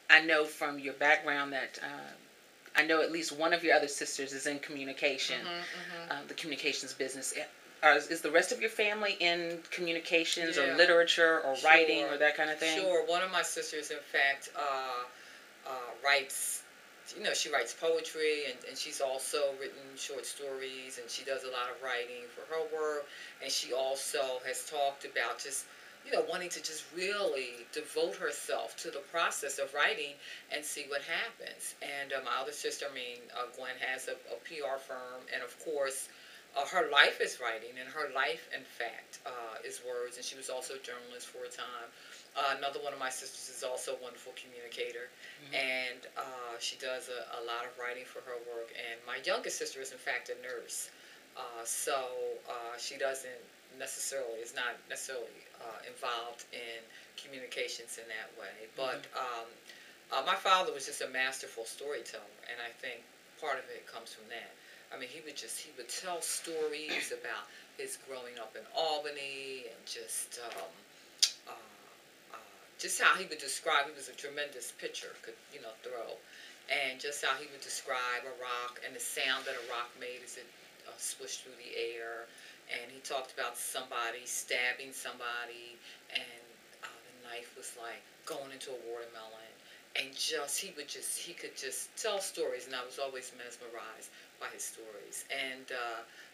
I know from your background that I know at least one of your other sisters is in communication, the communications business. Is the rest of your family in communications or literature or writing or that kind of thing? Sure. One of my sisters, in fact, writes, she writes poetry, and she's also written short stories, and she does a lot of writing for her work. And she also has talked about just, wanting to just really devote herself to the process of writing and see what happens. And my other sister, Gwen, has a PR firm, and of course, her life is writing, and her life, in fact, is words. And she was also a journalist for a time. Another one of my sisters is also a wonderful communicator, and she does a lot of writing for her work. And my youngest sister is, in fact, a nurse, so she is not necessarily involved in communications in that way. But my father was just a masterful storyteller, and I think part of it comes from that. He would tell stories about his growing up in Albany, and just how he would describe. He was a tremendous pitcher, could throw, and just how he would describe a rock and the sound that a rock made as it swished through the air. And he talked about somebody stabbing somebody, and the knife was like going into a watermelon. And he could just tell stories, and I was always mesmerized by his stories. And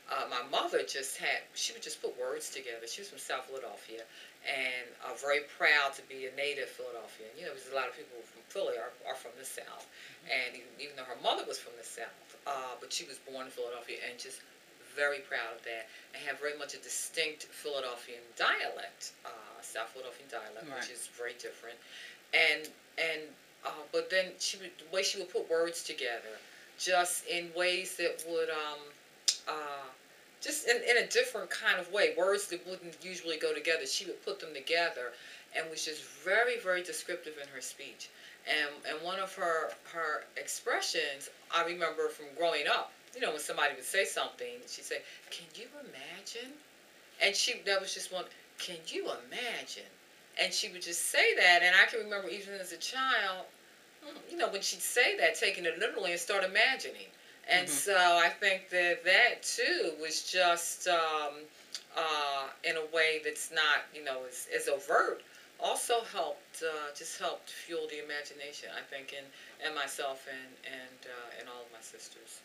my mother she would just put words together. She was from South Philadelphia, and very proud to be a native Philadelphian. Because a lot of people from Philly are from the South. And even though her mother was from the South, but she was born in Philadelphia, and just very proud of that, and have very much a distinct Philadelphian dialect, South Philadelphian dialect, right, which is very different. And but then the way she would put words together, just in ways that would just in a different kind of way, words that wouldn't usually go together. She would put them together, and was just very, very descriptive in her speech. And one of her expressions, I remember from growing up, when somebody would say something, she'd say, "Can you imagine?" And that was just one, "Can you imagine?" And she would just say that, and I can remember even as a child, when she'd say that, taking it literally and start imagining. And so I think that too was just in a way that's not, as overt, also helped fuel the imagination, I think, in myself and all of my sisters.